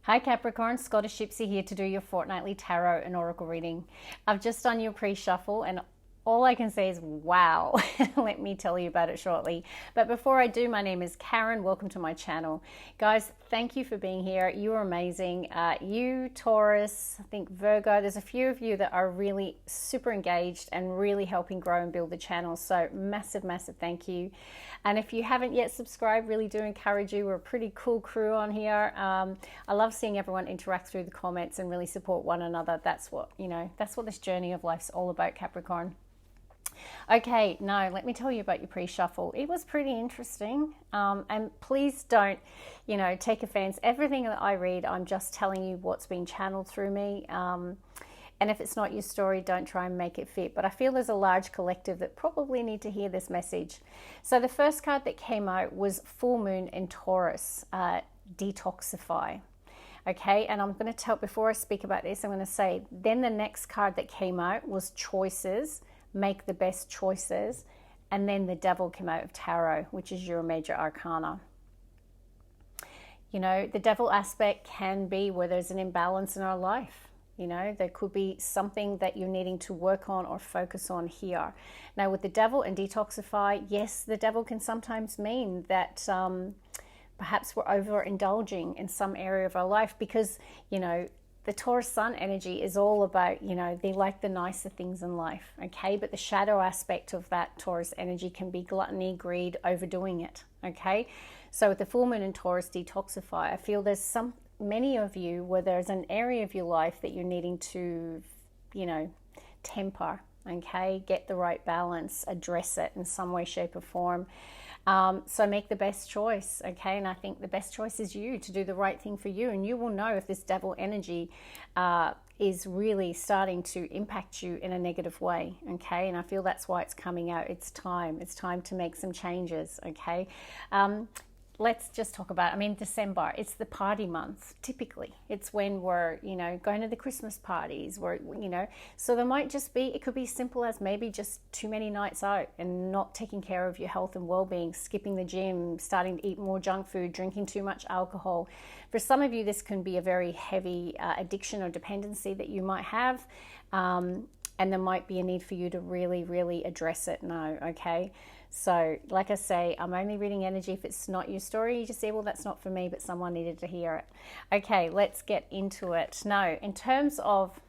Hi Capricorn, Scottish Gypsy here to do your fortnightly tarot and oracle reading. I've just done your pre-shuffle and all I can say is wow. Let me tell you about it shortly. But before I do, my name is Karen. Welcome to my channel. Guys, thank you for being here. You are amazing. You, Taurus, I think Virgo, there's a few of you that are really super engaged and really helping grow and build the channel. So massive, massive thank you. And if you haven't yet subscribed, really do encourage you. We're a pretty cool crew on here. I love seeing everyone interact through the comments and really support one another. That's what, that's what this journey of life's all about, Capricorn. Okay, now let me tell you about your pre-shuffle. It was pretty interesting, and please don't, take offense. Everything that I read, I'm just telling you what's been channeled through me. And if it's not your story, don't try and make it fit. But I feel there's a large collective that probably need to hear this message. So the first card that came out was Full Moon in Taurus, Detoxify. Okay, and I'm going to tell, before I speak about this, I'm going to say, then the next card that came out was Choices, Make the Best Choices. And then the Devil came out of Tarot, which is your major arcana. The devil aspect can be where there's an imbalance in our life. There could be something that you're needing to work on or focus on here. Now, with the devil and detoxify, yes, the devil can sometimes mean that perhaps we're overindulging in some area of our life because, the Taurus sun energy is all about, they like the nicer things in life, okay? But the shadow aspect of that Taurus energy can be gluttony, greed, overdoing it, okay? So with the full moon in Taurus, detoxify, I feel there's many of you where there's an area of your life that you're needing to, temper, okay? Get the right balance, address it in some way, shape or form. So make the best choice, okay? And I think the best choice is you, to do the right thing for you. And you will know if this devil energy is really starting to impact you in a negative way, okay? And I feel that's why it's coming out. It's time to make some changes, okay? Let's just talk about, December, it's the party month, typically. It's when we're, going to the Christmas parties, so there might just be, it could be simple as maybe just too many nights out and not taking care of your health and well-being, skipping the gym, starting to eat more junk food, drinking too much alcohol. For some of you, this can be a very heavy addiction or dependency that you might have, and there might be a need for you to really, really address it now, okay? So, like I say, I'm only reading energy. If it's not your story, you just say, well, that's not for me, but someone needed to hear it. Okay, let's get into it. Now, in terms of,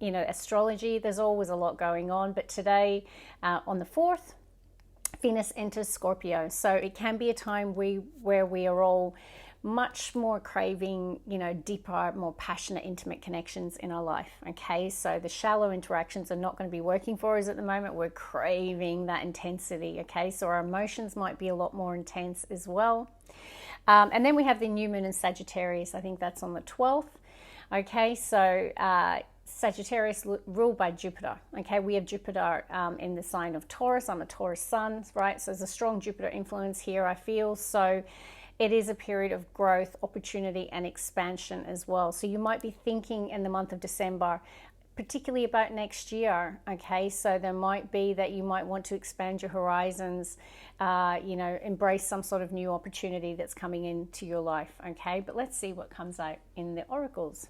astrology, there's always a lot going on. But today, on the 4th, Venus enters Scorpio. So it can be a time where we are all much more craving, deeper, more passionate, intimate connections in our life, okay? So the shallow interactions are not going to be working for us at the moment. We're craving that intensity, okay? So our emotions might be a lot more intense as well. And then we have the new moon in Sagittarius. I think that's on the 12th, okay? So Sagittarius ruled by Jupiter, okay? We have Jupiter in the sign of Taurus. I'm a Taurus sun, right? So there's a strong Jupiter influence here, I feel. So it is a period of growth, opportunity, and expansion as well. So you might be thinking in the month of December, particularly about next year, okay? So there might be that you might want to expand your horizons, embrace some sort of new opportunity that's coming into your life, okay? But let's see what comes out in the oracles.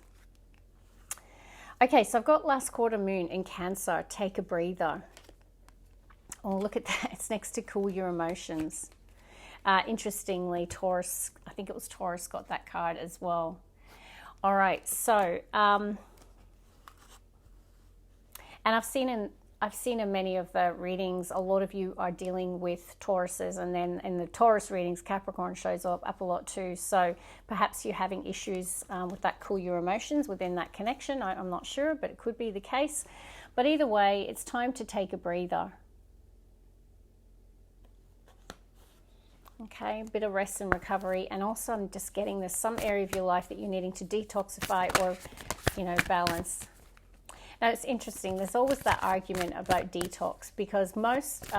Okay, so I've got last quarter moon in Cancer, take a breather. Oh, look at that, it's next to cool your emotions. Interestingly, Taurus, I think it was Taurus got that card as well. All right, so, and I've seen in many of the readings, a lot of you are dealing with Tauruses, and then in the Taurus readings, Capricorn shows up a lot too. So perhaps you're having issues with that cool your emotions within that connection. I'm not sure, but it could be the case. But either way, it's time to take a breather. Okay, a bit of rest and recovery, and also I'm just getting there's some area of your life that you're needing to detoxify or, balance. Now it's interesting, there's always that argument about detox because most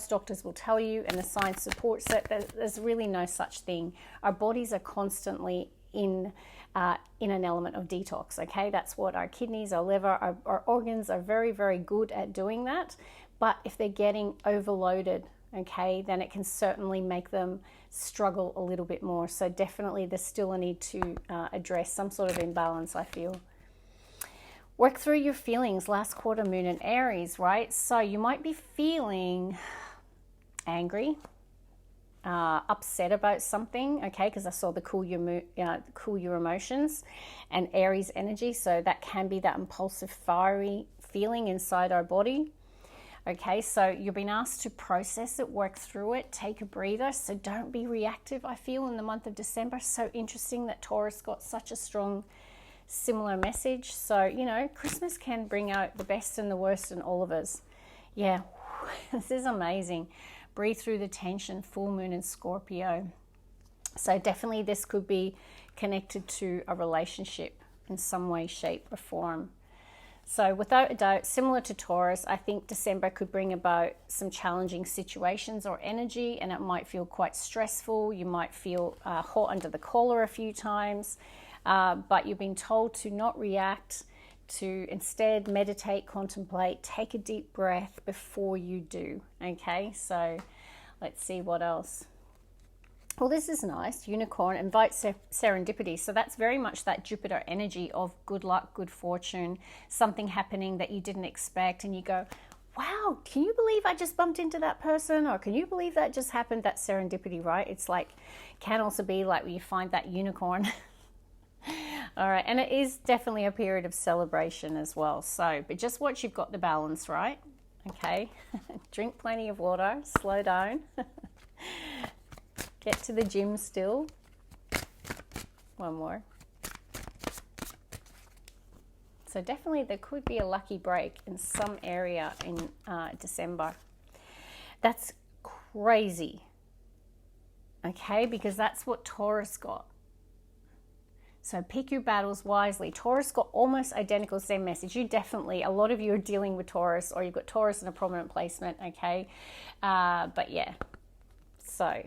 doctors will tell you, and the science supports it, that there's really no such thing. Our bodies are constantly in an element of detox, okay? That's what our kidneys, our liver, our organs are very, very good at doing that. But if they're getting overloaded okay, then it can certainly make them struggle a little bit more. So definitely there's still a need to address some sort of imbalance, I feel. Work through your feelings, last quarter moon in Aries, right? So you might be feeling angry, upset about something, okay, because I saw the cool your emotions and Aries energy. So that can be that impulsive, fiery feeling inside our body. Okay, so you've been asked to process it, work through it, take a breather. So don't be reactive, I feel, in the month of December. So interesting that Taurus got such a strong similar message. So, you know, Christmas can bring out the best and the worst in all of us. Yeah, this is amazing. Breathe through the tension, full moon in Scorpio. So definitely this could be connected to a relationship in some way, shape, or form. So without a doubt, similar to Taurus, I think December could bring about some challenging situations or energy, and it might feel quite stressful. You might feel hot under the collar a few times, but you've been told to not react, to instead meditate, contemplate, take a deep breath before you do. Okay, so let's see what else. Well, this is nice. Unicorn, invite serendipity. So that's very much that Jupiter energy of good luck, good fortune, something happening that you didn't expect. And you go, wow, can you believe I just bumped into that person? Or can you believe that just happened? That's serendipity, right? It's like, can also be like when you find that unicorn. All right. And it is definitely a period of celebration as well. So, but just watch, you've got the balance, right? Okay. Drink plenty of water, slow down. Get to the gym still. One more. So definitely there could be a lucky break in some area in December. That's crazy. Okay, because that's what Taurus got. So pick your battles wisely. Taurus got almost identical same message. You definitely, a lot of you are dealing with Taurus, or you've got Taurus in a prominent placement, okay? But yeah, so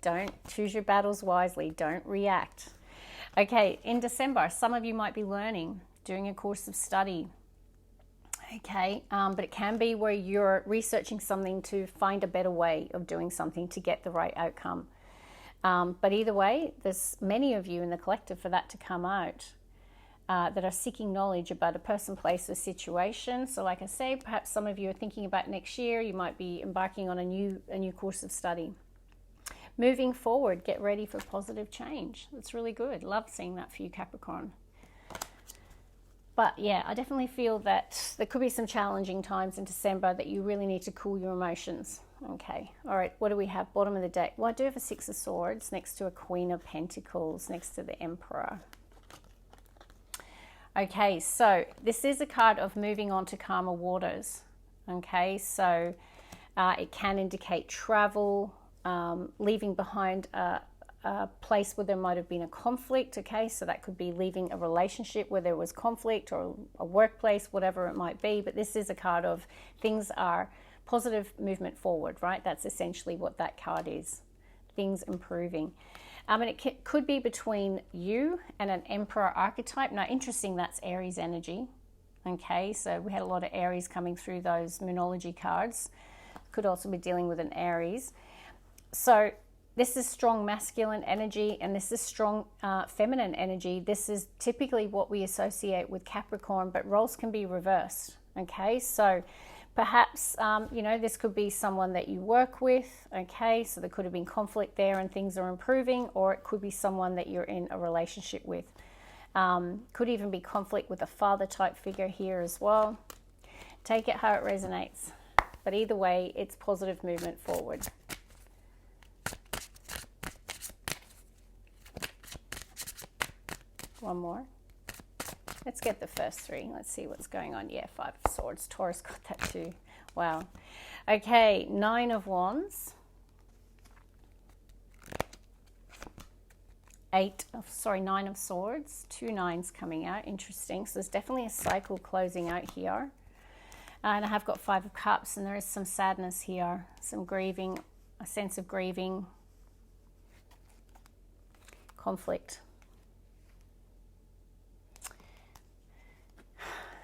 don't choose your battles wisely. Don't react. Okay, in December, some of you might be learning, doing a course of study. Okay, but it can be where you're researching something to find a better way of doing something to get the right outcome. But either way, there's many of you in the collective for that to come out that are seeking knowledge about a person, place, or situation. So like I say, perhaps some of you are thinking about next year. You might be embarking on a new course of study. Moving forward, get ready for positive change. That's really good. Love seeing that for you, Capricorn. But yeah, I definitely feel that there could be some challenging times in December that you really need to cool your emotions. Okay, all right, what do we have? Bottom of the deck. Well, I do have a Six of Swords next to a Queen of Pentacles, next to the Emperor. Okay, so this is a card of moving on to calmer waters. Okay, so it can indicate travel, leaving behind a place where there might have been a conflict. Okay, so that could be leaving a relationship where there was conflict, or a workplace, whatever it might be. But this is a card of things are positive movement forward, right? That's essentially what that card is. Things improving. And it could be between you and an Emperor archetype. Now, interesting, that's Aries energy. Okay, so we had a lot of Aries coming through those Moonology cards. Could also be dealing with an Aries. So this is strong masculine energy, and this is strong feminine energy. This is typically what we associate with Capricorn, but roles can be reversed. Okay, so perhaps, you know, this could be someone that you work with, okay? So there could have been conflict there and things are improving, or it could be someone that you're in a relationship with. Could even be conflict with a father type figure here as well. Take it how it resonates. But either way, it's positive movement forward. One more. Let's get the first three. Let's see what's going on. Yeah, Five of Swords. Taurus got that too. Wow. Okay, Nine of Wands. Nine of Swords. Two nines coming out. Interesting. So there's definitely a cycle closing out here. And I have got Five of Cups, and there is some sadness here. Some grieving, a sense of grieving. Conflict.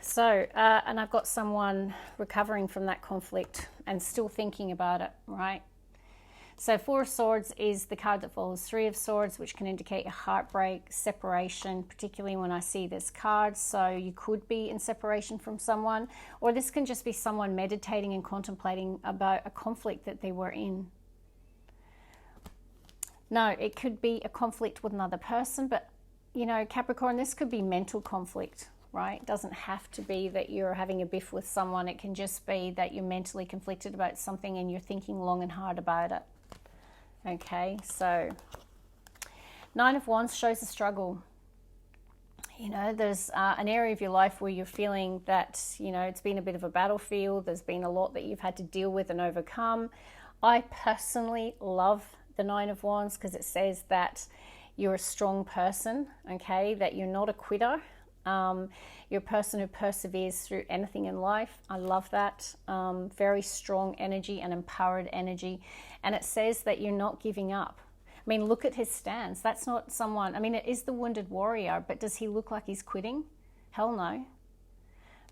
So, and I've got someone recovering from that conflict and still thinking about it, right? So Four of Swords is the card that follows Three of Swords, which can indicate a heartbreak, separation, particularly when I see this card. So you could be in separation from someone, or this can just be someone meditating and contemplating about a conflict that they were in. No, it could be a conflict with another person, but, you know, Capricorn, this could be mental conflict, right? It doesn't have to be that you're having a biff with someone. It can just be that you're mentally conflicted about something and you're thinking long and hard about it. Okay, so Nine of Wands shows a struggle. You know, there's an area of your life where you're feeling that, you know, it's been a bit of a battlefield. There's been a lot that you've had to deal with and overcome. I personally love the Nine of Wands because it says that you're a strong person, okay, that you're not a quitter. You're a person who perseveres through anything in life. I love that. Very strong energy and empowered energy. And it says that you're not giving up. I mean, look at his stance. That's not someone, I mean, it is the wounded warrior, but does he look like he's quitting? Hell no.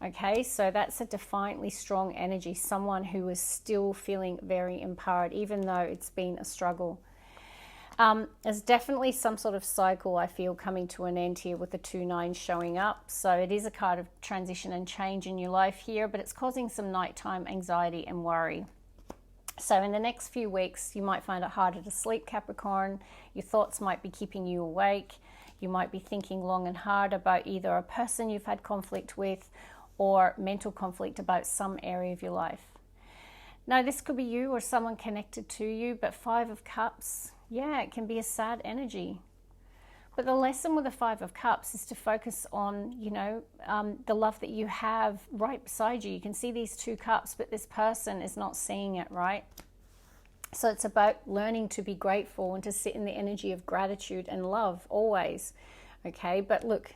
Okay, so that's a defiantly strong energy. Someone who is still feeling very empowered, even though it's been a struggle. There's definitely some sort of cycle, I feel, coming to an end here with the 2-9 showing up. So it is a card of transition and change in your life here, but it's causing some nighttime anxiety and worry. So in the next few weeks, you might find it harder to sleep, Capricorn. Your thoughts might be keeping you awake. You might be thinking long and hard about either a person you've had conflict with or mental conflict about some area of your life. Now, this could be you or someone connected to you, but Five of Cups, yeah, it can be a sad energy. But the lesson with the Five of Cups is to focus on, you know, the love that you have right beside you. You can see these two cups, but this person is not seeing it, right? So it's about learning to be grateful and to sit in the energy of gratitude and love always, okay? But look,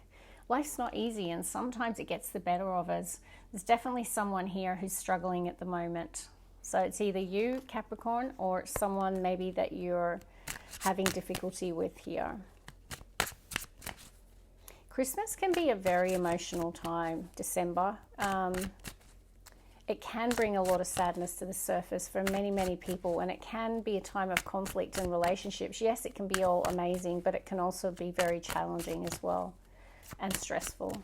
life's not easy and sometimes it gets the better of us. There's definitely someone here who's struggling at the moment. So it's either you, Capricorn, or someone maybe that you're having difficulty with here. Christmas can be a very emotional time, December. It can bring a lot of sadness to the surface for many, many people, and it can be a time of conflict in relationships. Yes, it can be all amazing, but it can also be very challenging as well and stressful.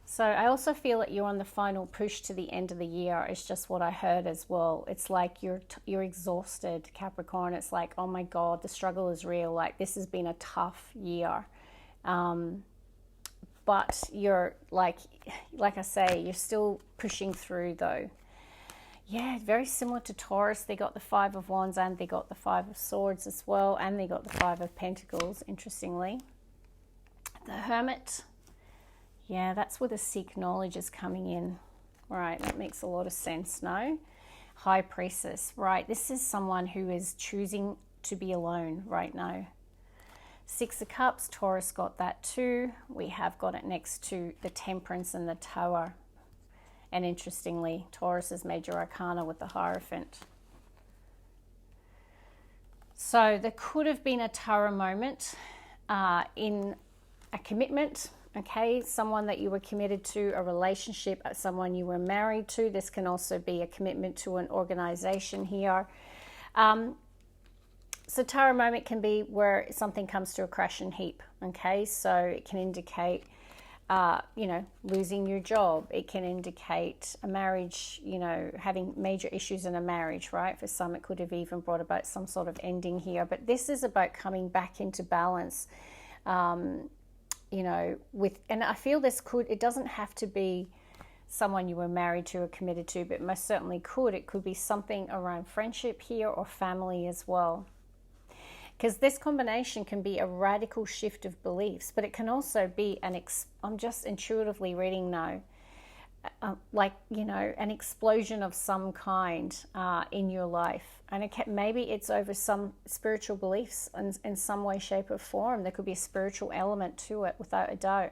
So I also feel that you're on the final push to the end of the year. It's just what I heard as well. It's like you're exhausted, Capricorn. It's like, oh my God, the struggle is real. Like, this has been a tough year. But you're like I say, you're still pushing through though. Yeah, very similar to Taurus. They got the Five of Wands and they got the Five of Swords as well. And they got the Five of Pentacles, interestingly. The Hermit. Yeah, that's where the seek knowledge is coming in. Right, that makes a lot of sense, no? High Priestess, right. This is someone who is choosing to be alone right now. Six of Cups, Taurus got that too. We have got it next to the Temperance and the Tower. And interestingly, Taurus's major arcana with the Hierophant. So there could have been a Tower moment in a commitment. Okay, someone that you were committed to, a relationship, someone you were married to. This can also be a commitment to an organization here. So Tower moment can be where something comes to a crash and heap. Okay, so it can indicate, you know, losing your job. It can indicate a marriage, you know, having major issues in a marriage, right? For some, it could have even brought about some sort of ending here. But this is about coming back into balance. You know, and I feel this it doesn't have to be someone you were married to or committed to, but most certainly could. It could be something around friendship here or family as well. Because this combination can be a radical shift of beliefs, but it can also be I'm just intuitively reading now, like, you know, an explosion of some kind in your life. And maybe it's over some spiritual beliefs in some way, shape or form. There could be a spiritual element to it without a doubt.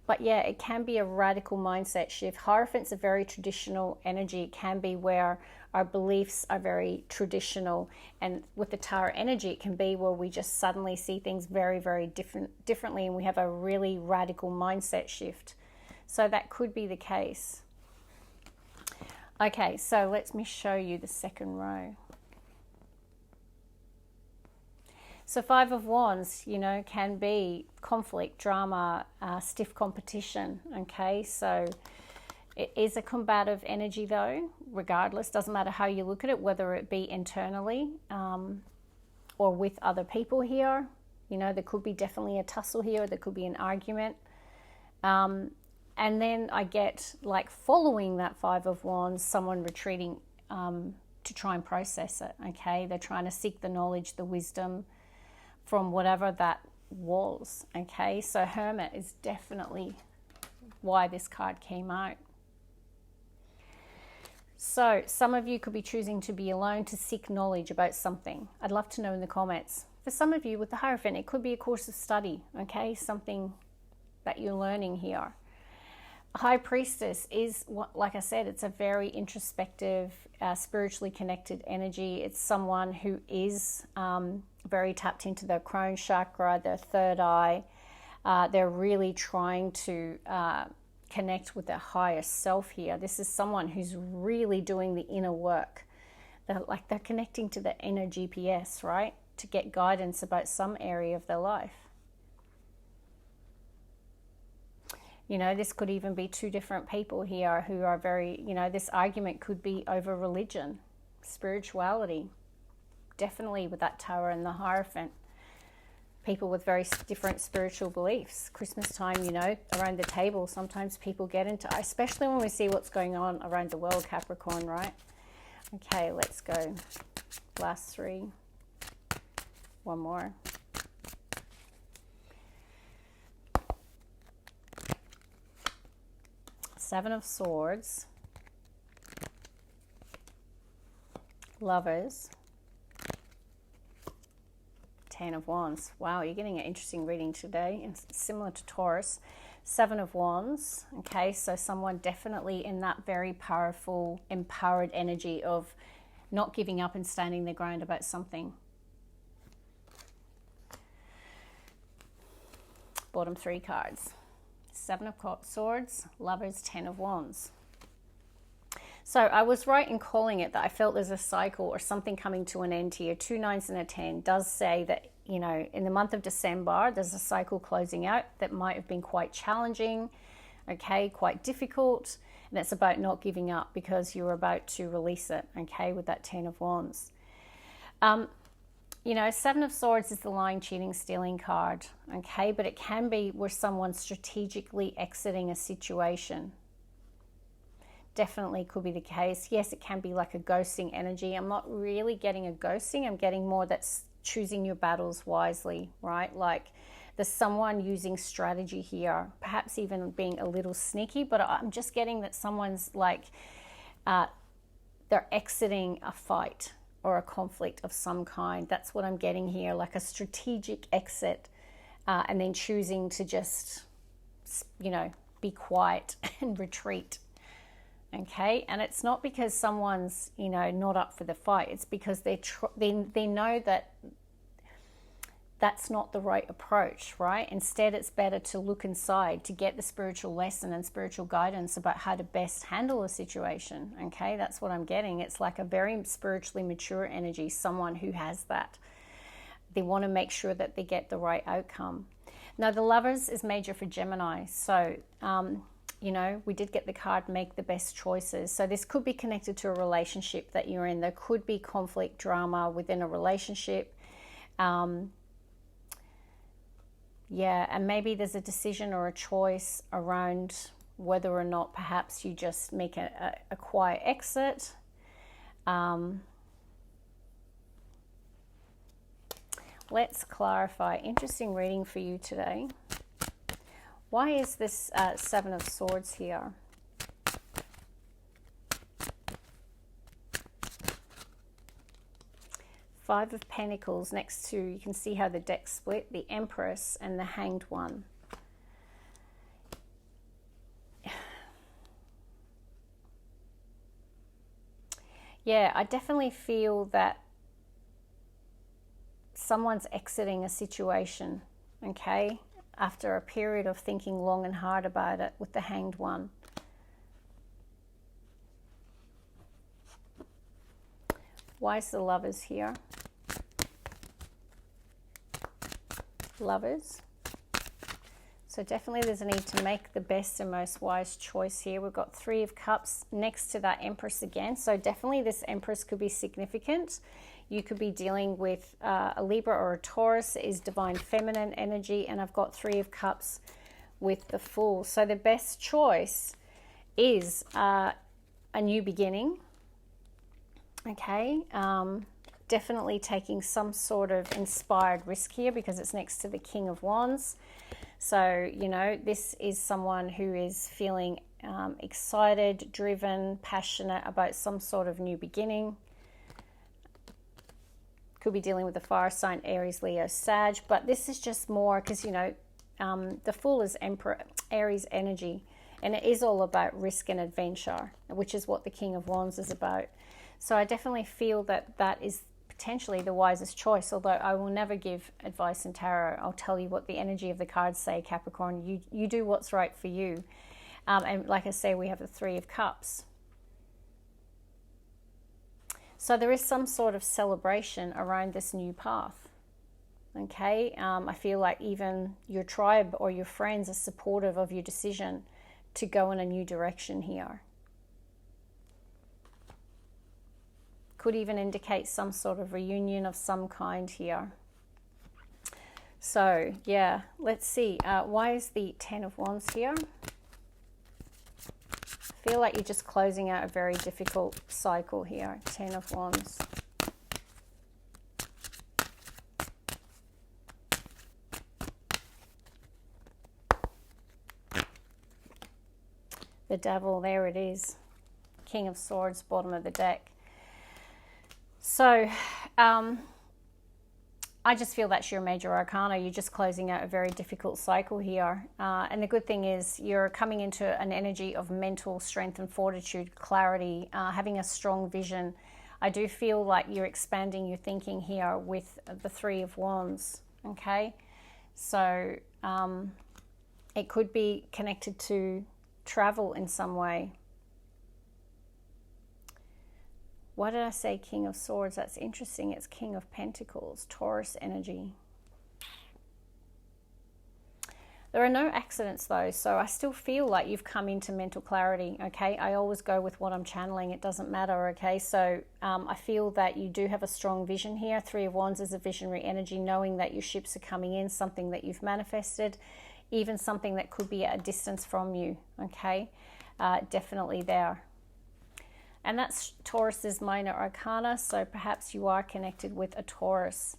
But yeah, it can be a radical mindset shift. Hierophant's a very traditional energy. It can be where Our beliefs are very traditional, and with the Tower energy, it can be where we just suddenly see things very, very differently, and we have a really radical mindset shift. So that could be the case. Okay, so let me show you the second row. So Five of Wands, you know, can be conflict, drama, stiff competition, okay? So it is a combative energy though, regardless. Doesn't matter how you look at it, whether it be internally or with other people here. You know, there could be definitely a tussle here. There could be an argument. And then I get, like, following that Five of Wands, someone retreating to try and process it, okay? They're trying to seek the knowledge, the wisdom from whatever that was, okay? So Hermit is definitely why this card came out. So some of you could be choosing to be alone to seek knowledge about something. I'd love to know in the comments. For some of you with the Hierophant, it could be a course of study, okay? Something that you're learning here. High Priestess is, like I said, it's a very introspective, spiritually connected energy. It's someone who is very tapped into their crown chakra, their third eye. They're really trying to connect with their higher self here. This is someone who's really doing the inner work. They're connecting to the inner GPS, right? To get guidance about some area of their life. You know, this could even be two different people here who are very, you know, this argument could be over religion, spirituality. Definitely with that Tower and the Hierophant. People with very different spiritual beliefs. Christmas time, you know, around the table, sometimes people get into, especially when we see what's going on around the world, Capricorn, right? Okay, let's go. Last three. One more. Seven of Swords, Lovers, Ten of Wands. Wow, you're getting an interesting reading today. It's similar to Taurus. Seven of Wands. Okay, so someone definitely in that very powerful, empowered energy of not giving up and standing their ground about something. Bottom three cards. Seven of Swords, Lovers, Ten of Wands. So I was right in calling it that I felt there's a cycle or something coming to an end here. 2 9s and a 10 does say that, you know, in the month of December, there's a cycle closing out that might have been quite challenging, okay, quite difficult. And it's about not giving up because you're about to release it, okay, with that 10 of Wands. You know, Seven of Swords is the lying, cheating, stealing card, okay? But it can be where someone's strategically exiting a situation. Definitely could be the case. Yes, it can be like a ghosting energy. I'm not really getting a ghosting. I'm getting more that's choosing your battles wisely, right? Like there's someone using strategy here, perhaps even being a little sneaky, but I'm just getting that someone's like, they're exiting a fight or a conflict of some kind. That's what I'm getting here, like a strategic exit, and then choosing to just, you know, be quiet and retreat. Okay, and it's not because someone's, you know, not up for the fight. It's because they know that that's not the right approach, right? Instead, it's better to look inside to get the spiritual lesson and spiritual guidance about how to best handle a situation. Okay, that's what I'm getting. It's like a very spiritually mature energy, someone who has that. They want to make sure that they get the right outcome. Now, the Lovers is major for Gemini. So, you know, we did get the card, make the best choices. So this could be connected to a relationship that you're in. There could be conflict, drama within a relationship. Yeah, and maybe there's a decision or a choice around whether or not perhaps you just make a quiet exit. Let's clarify. Interesting reading for you today. Why is this Seven of Swords here? Five of Pentacles next to, you can see how the deck split, the Empress and the Hanged One. Yeah, I definitely feel that someone's exiting a situation, okay, after a period of thinking long and hard about it with the Hanged One. Why is the Lovers here? Lovers. So definitely there's a need to make the best and most wise choice here. We've got Three of Cups next to that Empress again. So definitely this Empress could be significant. You could be dealing with a Libra or a Taurus. It is divine feminine energy. And I've got Three of Cups with the Fool. So the best choice is a new beginning. Okay. Definitely taking some sort of inspired risk here because it's next to the King of Wands. So, you know, this is someone who is feeling excited, driven, passionate about some sort of new beginning. Could be dealing with the fire sign, Aries, Leo, Sag. But this is just more because, you know, the Fool is Aries energy. And it is all about risk and adventure, which is what the King of Wands is about. So I definitely feel that that is potentially the wisest choice, although I will never give advice in tarot. I'll tell you what the energy of the cards say, Capricorn. You do what's right for you. And like I say, we have the Three of Cups. So there is some sort of celebration around this new path. Okay, I feel like even your tribe or your friends are supportive of your decision to go in a new direction here. Could even indicate some sort of reunion of some kind here. So, yeah, let's see. Why is the Ten of Wands here? I feel like you're just closing out a very difficult cycle here. Ten of Wands. The Devil, there it is. King of Swords, bottom of the deck. So, I just feel that's your major arcana. You're just closing out a very difficult cycle here. And the good thing is you're coming into an energy of mental strength and fortitude, clarity, having a strong vision. I do feel like you're expanding your thinking here with the Three of Wands, okay? So, it could be connected to travel in some way. Why did I say King of Swords? That's interesting. It's King of Pentacles, Taurus energy. There are no accidents though, so I still feel like you've come into mental clarity, okay? I always go with what I'm channeling. It doesn't matter, okay? So I feel that you do have a strong vision here. Three of Wands is a visionary energy, knowing that your ships are coming in, something that you've manifested, even something that could be at a distance from you, okay? Definitely there. And that's Taurus's minor arcana, so perhaps you are connected with a Taurus.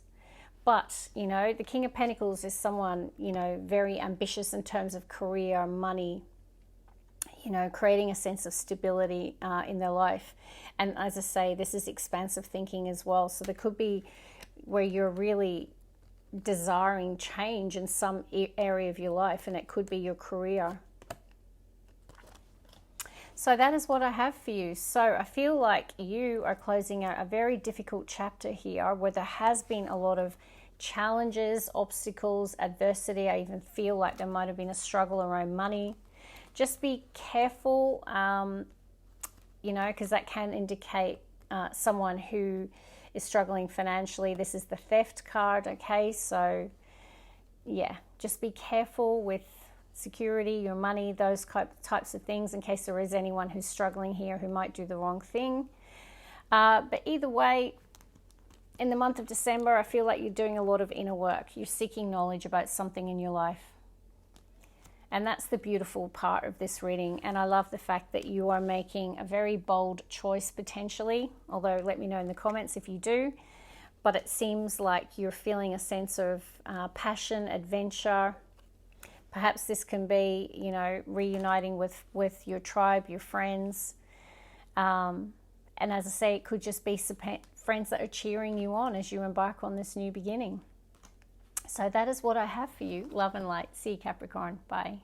But, you know, the King of Pentacles is someone, you know, very ambitious in terms of career, money, you know, creating a sense of stability in their life. And as I say, this is expansive thinking as well. So there could be where you're really desiring change in some area of your life, and it could be your career. So that is what I have for you. So I feel like you are closing out a very difficult chapter here where there has been a lot of challenges, obstacles, adversity. I even feel like there might have been a struggle around money. Just be careful, you know, because that can indicate someone who is struggling financially. This is the theft card, okay? So yeah, just be careful with security, your money, those types of things, in case there is anyone who's struggling here who might do the wrong thing. But either way, in the month of December, I feel like you're doing a lot of inner work. You're seeking knowledge about something in your life. And that's the beautiful part of this reading. And I love the fact that you are making a very bold choice potentially, although let me know in the comments if you do. But it seems like you're feeling a sense of passion, adventure. Perhaps this can be, you know, reuniting with your tribe, your friends. And as I say, it could just be some friends that are cheering you on as you embark on this new beginning. So that is what I have for you. Love and light. See you, Capricorn. Bye.